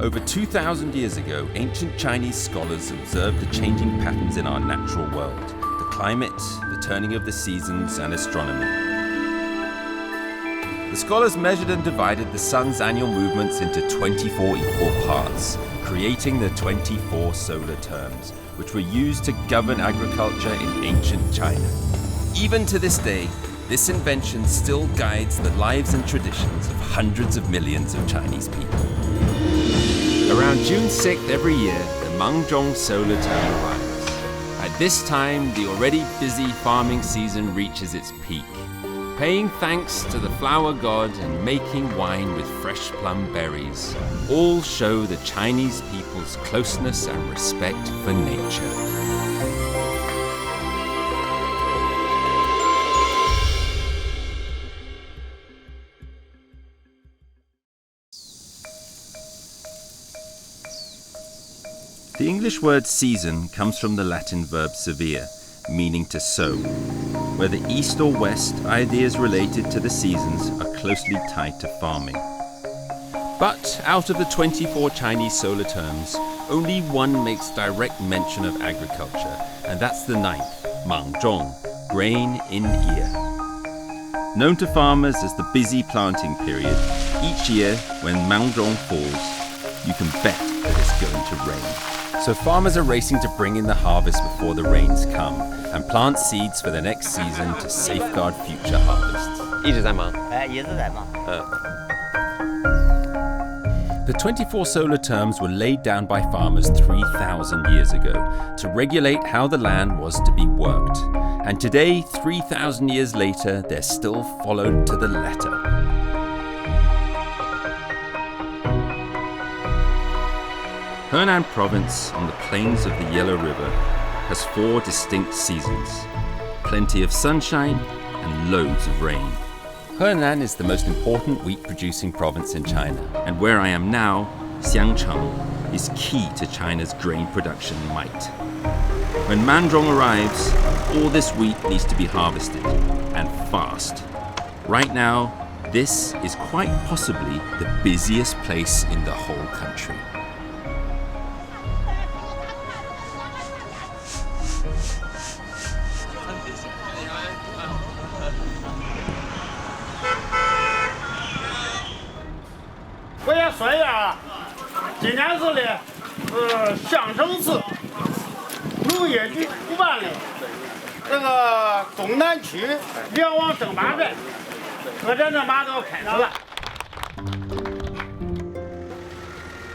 Over 2,000 years ago, ancient Chinese scholars observed the changing patterns in our natural world, the climate, the turning of the seasons, and astronomy. The scholars measured and divided the sun's annual movements into 24 equal parts, creating the 24 solar terms, which were used to govern agriculture in ancient China. Even to this day, this invention still guides the lives and traditions of hundreds of millions of Chinese people. Around June 6th every year, the Mangzhong solar term arrives. At this time, the already busy farming season reaches its peak. Paying thanks to the flower god and making wine with fresh plum berries, all show the Chinese people's closeness and respect for nature. The English word season comes from the Latin verb severe, meaning to sow. Whether east or west, ideas related to the seasons are closely tied to farming. But out of the 24 Chinese solar terms, only one makes direct mention of agriculture, and that's the 9th, Mangzhong, grain in ear. Known to farmers as the busy planting period, each year when Mangzhong falls, you can bet that it's going to rain. So farmers are racing to bring in the harvest before the rains come and plant seeds for the next season to safeguard future harvests. 一直在忙。也是在忙。 The 24 solar terms were laid down by farmers 3,000 years ago to regulate how the land was to be worked. And today, 3,000 years later, they're still followed to the letter. Henan province on the plains of the Yellow River has 4 distinct seasons, plenty of sunshine and loads of rain. Henan is the most important wheat-producing province in China, and where I am now, Xiangcheng, is key to China's grain production might. When Mangzhong arrives, all this wheat needs to be harvested, and fast. Right now, this is quite possibly the busiest place in the whole country.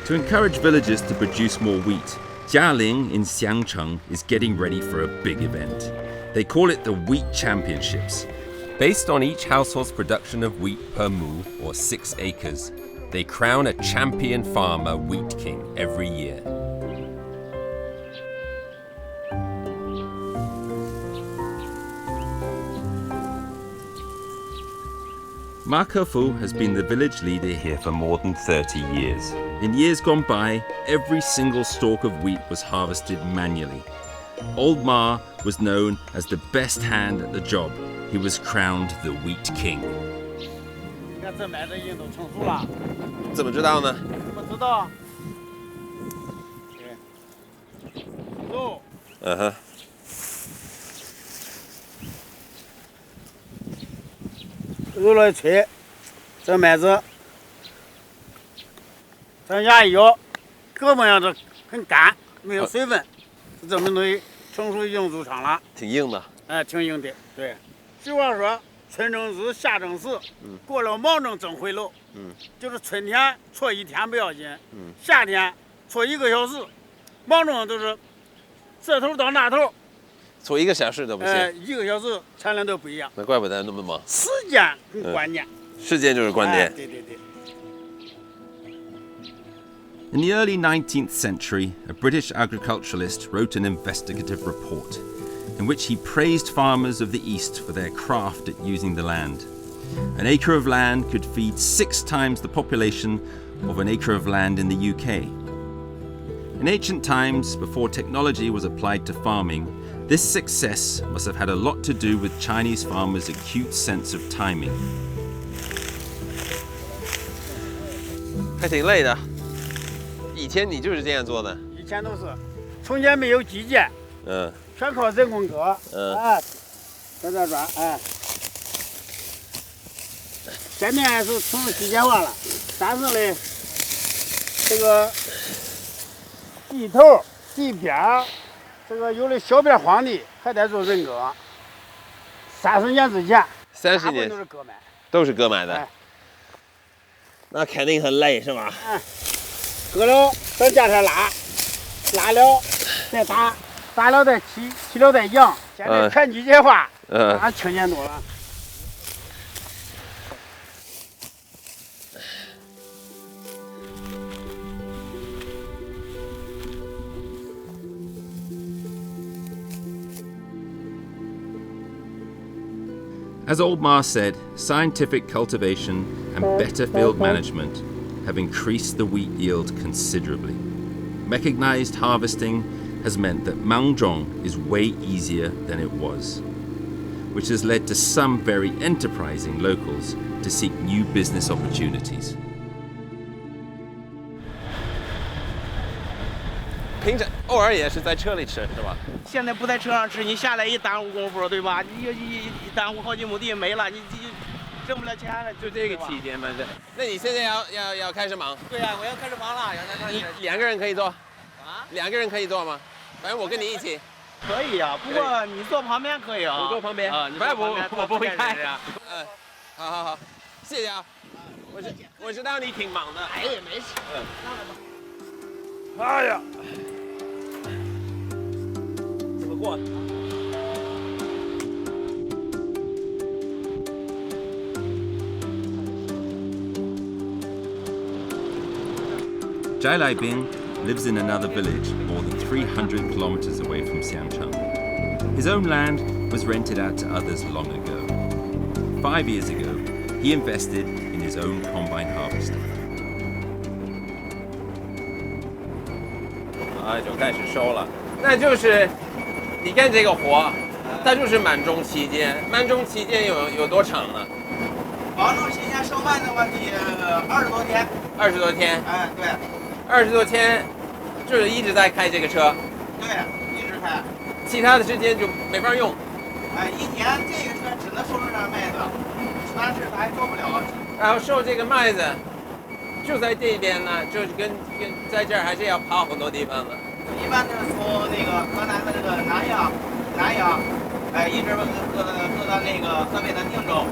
To encourage villagers to produce more wheat, Jialing in Xiangcheng is getting ready for a big event. They call it the Wheat Championships. Based on each household's production of wheat per mu, or 6 acres, they crown a champion farmer wheat king every year. 𝗵𝗶 has been the village leader here for more than 30 years. In years gone by, every single stalk of wheat was harvested manually. Old Ma was known as the best hand at the job. He was crowned the Wheat King. 这麦子已经都成熟了。怎么知道呢？怎么知道？走。嗯哼。揉来吹，这麦子，咱压一摇，胳膊上这很干，没有水分，这么东西成熟已经入场了。挺硬的。哎，挺硬的，对。俗话说，春正日，夏正时，过了卯正正回炉。就是春天错1天不要紧，夏天错1个小时，卯正都是这头到那头。 错1个小时都不行，1个小时产量都不一样。那怪不得那么忙。时间很关键。时间就是关键。对对对。 In the early 19th century, a British agriculturalist wrote an investigative report in which he praised farmers of the East for their craft at using the land. An acre of land could feed 6 times the population of an acre of land in the UK. In ancient times, before technology was applied to farming, this success must have had a lot to do with Chinese farmers' acute sense of timing. 还挺累的。以前你就是这样做的？以前都是，从前没有机械，全靠人工割，在这转，现在是成了机械化了，但是呢，这个地头、地边儿，这个有的小边荒地还得做人割。30年之前，30年都是割买，都是割买的。那肯定很累，是吧？割了等架车拉，拉了再打，打了再起，起了再扬。现在全机械化，清闲多了。As 𝗦𝗵𝗶 said, scientific cultivation and better field management have increased the wheat yield considerably. Mechanized harvesting has meant that Mangzhong is way easier than it was, which has led to some very enterprising locals to seek new business opportunities. 平常偶尔也是在车里吃，是吧？现在不在车上吃，你下来一耽误功夫，对吧？你一耽误好几亩地没了，你挣不了钱了。就这个期间嘛，这。那你现在要开始忙？对呀，我要开始忙了。你2个人可以做？啊？2个人可以做吗？反正我跟你一起。可以呀，不过你坐旁边可以啊。我坐旁边。反正我不会开。好，谢谢啊。我知道你挺忙的。哎，没事。哎呀。怎么过？ 𝗖𝗵𝗶 lives in another village more than 300 kilometers away from Xiangcheng. His own land was rented out to others long ago. 5 years ago, he invested in his own combine harvester. 就开始收了，那就是你干这个活，它就是满中期间。满中期间有多长呢？满中期间收麦的话，得20多天。20多天。哎，对。 20多天，就是一直在开这个车。对，一直开。其他的时间就没法用。哎，一年这个车只能收这点麦子，但是它还做不了。然后收这个麦子，就在这边呢，就是跟在这儿还是要跑很多地方的。一般就是从那个河南的这个南阳，哎，一直搁到那个河北的定州。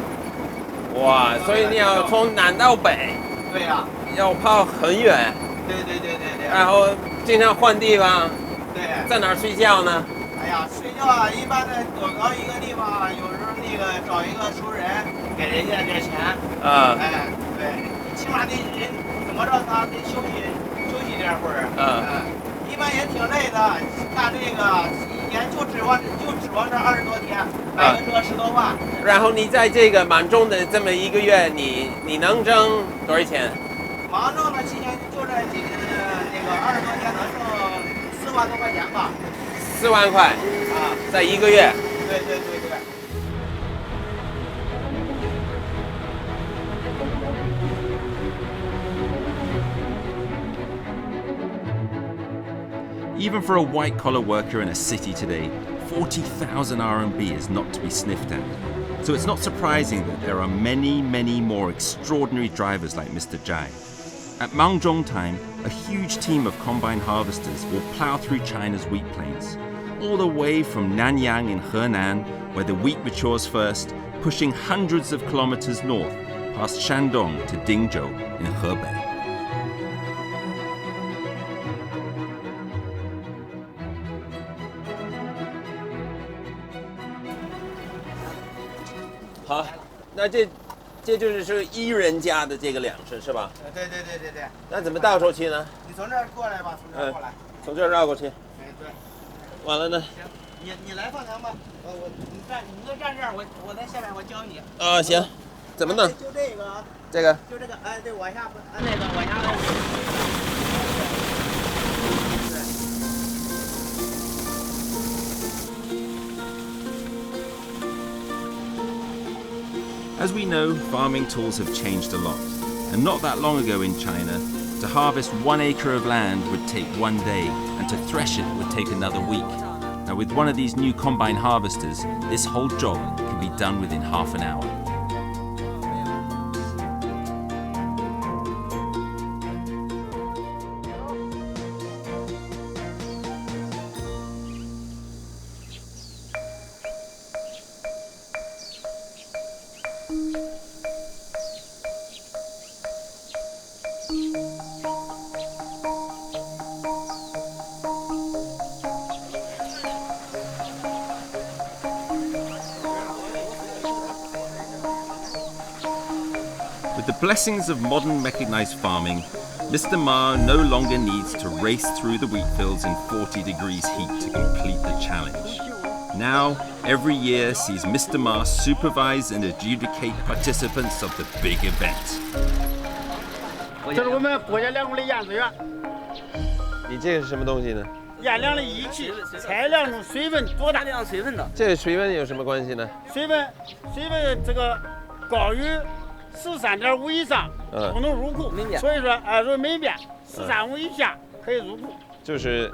哇，所以你要从南到北。对呀。要跑很远。 对。然后经常换地方。对。在哪儿睡觉呢？哎呀，睡觉啊，一般的躲到一个地方，有时候那个找一个熟人，给人家点钱。哎，对，起码得人怎么着，他得休息点会儿。一般也挺累的，干这个一年就指望这20多天，买个车10多万。然后你在这个满中的这么1个月，你能挣多少钱？ 忙挣的期间就这那个20多天能挣4万多块钱吧。4万块在1个月。对。Even for a white-collar worker in a city today, 40,000 RMB is not to be sniffed at. So it's not surprising that there are many, many more extraordinary drivers like Mr. Zhai. At Mangzhong time, a huge team of combine harvesters will plow through China's wheat plains, all the way from Nanyang in Henan, where the wheat matures first, pushing hundreds of kilometers north, past Shandong to Dingzhou in Hebei. 好，那这就是1人家的这个粮食是吧？对。那怎么倒出去呢？你从这儿过来吧，从这儿过来。从这儿绕过去。哎，对。完了呢？行，你来放羊吧。你就站这儿，我在下面，我教你。行。怎么弄？就这个啊。这个。就这个，哎，对，往下，那个往下来。 As we know, farming tools have changed a lot, and not that long ago in China, To harvest 1 acre of land would take 1 day, and to thresh it would take another week. Now with one of these new combine harvesters, this whole job can be done within half an hour. With the blessings of modern mechanized farming, 𝗦𝗲𝗏 no longer needs to race through the wheat fields in 40 degrees heat to complete the challenge. Now, every year sees 𝗦𝗲𝗏 supervise and adjudicate participants of the big event. 这是我们国家粮库的验资员，你这个是什么东西呢？验量的仪器，采量中水分多大？量水分的。这个水温有什么关系呢？水分这个高于13.5以上不能入库，所以说如果没变13.5以下可以入库。就是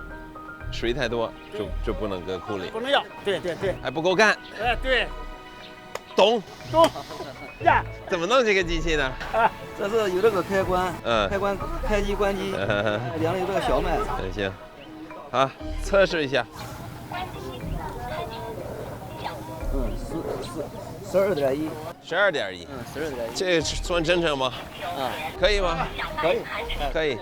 水太多就不能搁库里，不能要。对对对。还不够干。对。懂。呀。怎么弄这个机器呢？这是有这个开关，开关开机关机，量了有这个小麦。行，好，测试一下。12.1。12.1。12.1。这个算正常吗？可以吗？可以。可以。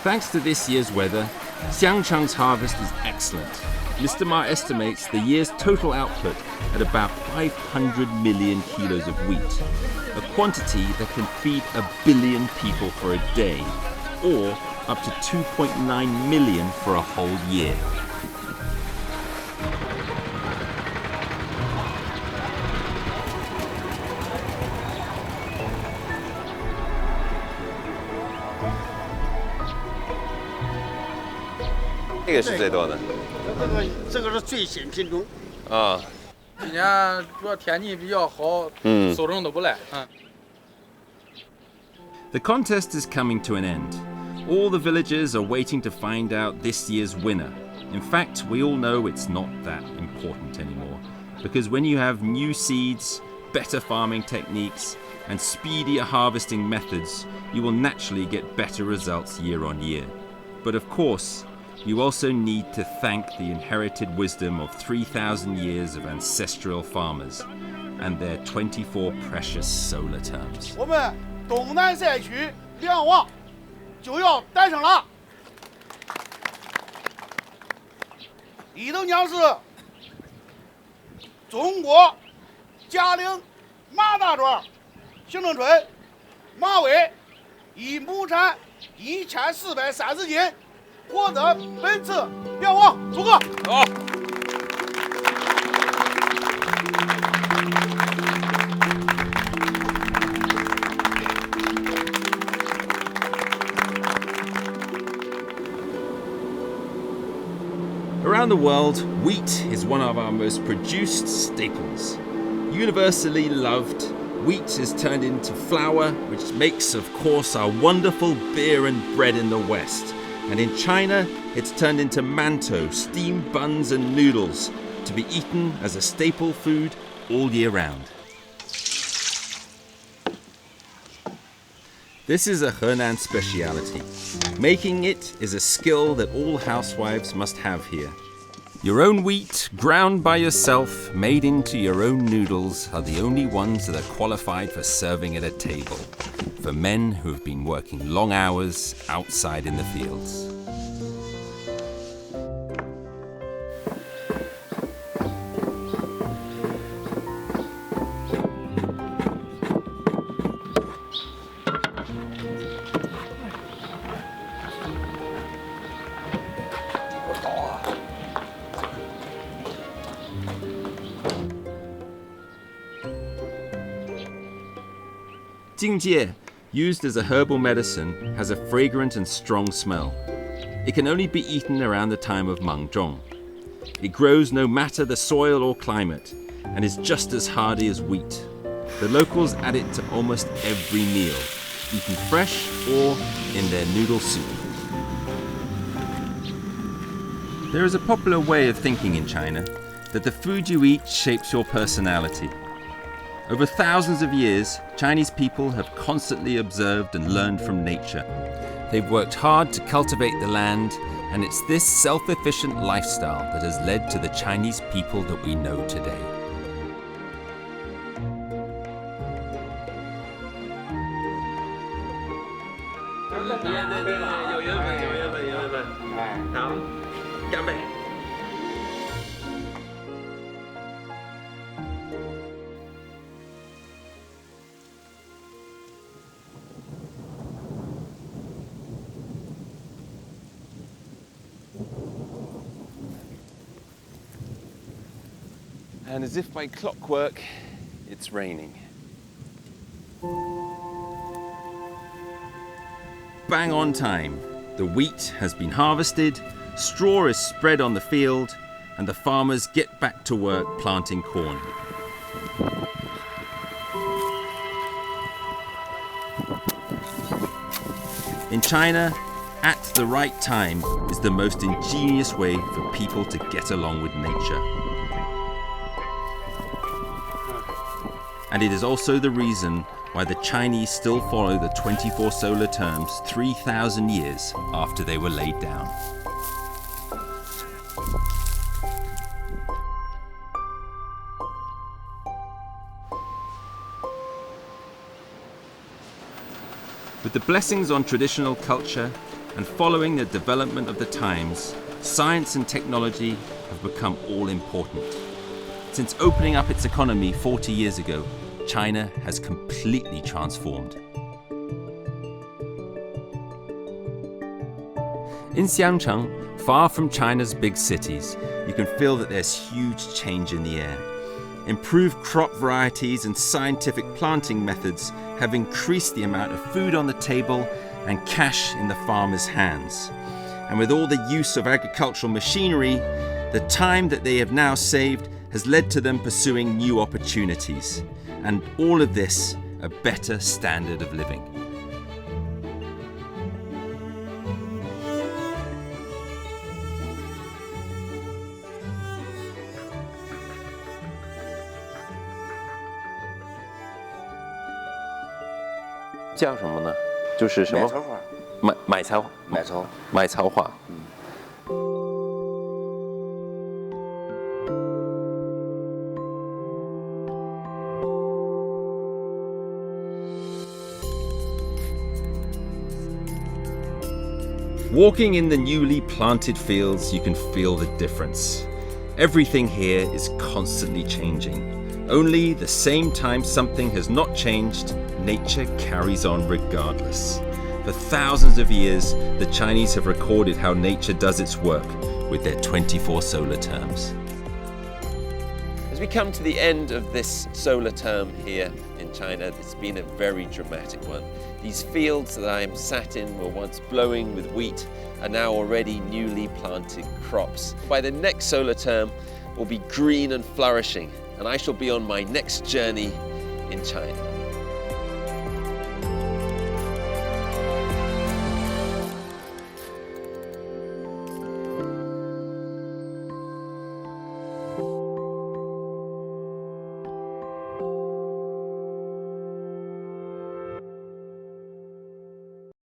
Thanks to this year's weather, 𝗖𝗵𝗶's harvest is excellent. 𝗦𝗲𝗏 estimates the year's total output at about 500 million kilos of wheat, a quantity that can feed 1 billion people for a day, or up to 2.9 million for a whole year. This 这个是最多的。这个是最新品种。今年主要天气比较好，收成都不赖。The contest is coming to an end. All the villagers are waiting to find out this year's winner. In fact, we all know it's not that important anymore, because when you have new seeds, better farming techniques, and speedier harvesting methods, you will naturally get better results year on year. But of course, you also need to thank the inherited wisdom of 3,000 years of ancestral farmers and their 24 precious solar terms. 我们东南赛区梁王就要诞生了。李豆娘是中国嘉陵马大庄行政村马尾，以亩产1430斤。获得本次梁王，祝贺！好。Around the world, wheat is one of our most produced staples. Universally loved, wheat is turned into flour, which makes, of course, our wonderful beer and bread in the West. And in China, it's turned into mantou, steamed buns and noodles, to be eaten as a staple food all year round. This is a Henan speciality. Making it is a skill that all housewives must have here. Your own wheat, ground by yourself, made into your own noodles, are the only ones that are qualified for serving at a table, for men who have been working long hours outside in the fields. 𝗖𝗵𝗶, used as a herbal medicine, has a fragrant and strong smell. It can only be eaten around the time of Mangzhong. It grows no matter the soil or climate, and is just as hardy as wheat. The locals add it to almost every meal, eaten fresh or in their noodle soup. There is a popular way of thinking in China that the food you eat shapes your personality. Over thousands of years, Chinese people have constantly observed and learned from nature. They've worked hard to cultivate the land, and it's this self-efficient lifestyle that has led to the Chinese people that we know today. And as if by clockwork, it's raining. Bang on time. The wheat has been harvested, straw is spread on the field, and the farmers get back to work planting corn. In China, at the right time is the most ingenious way for people to get along with nature. And it is also the reason why the Chinese still follow the 24 solar terms 3,000 years after they were laid down. With the blessings on traditional culture and following the development of the times, science and technology have become all important. Since opening up its economy 40 years ago, China has completely transformed. In Xiangcheng, far from China's big cities, you can feel that there's huge change in the air. Improved crop varieties and scientific planting methods have increased the amount of food on the table and cash in the farmers' hands. And with all the use of agricultural machinery, the time that they have now saved has led to them pursuing new opportunities. And all of this, a better standard of living.叫什么呢？就是什么？买草话。Walking in the newly planted fields, you can feel the difference. Everything here is constantly changing. Only the same time something has not changed, nature carries on regardless. For thousands of years, the Chinese have recorded how nature does its work with their 24 solar terms. As we come to the end of this solar term here in China, it's been a very dramatic one. These fields that I'm sat in were once blowing with wheat, are now already newly planted crops. By the next solar term, will be green and flourishing, and I shall be on my next journey in China.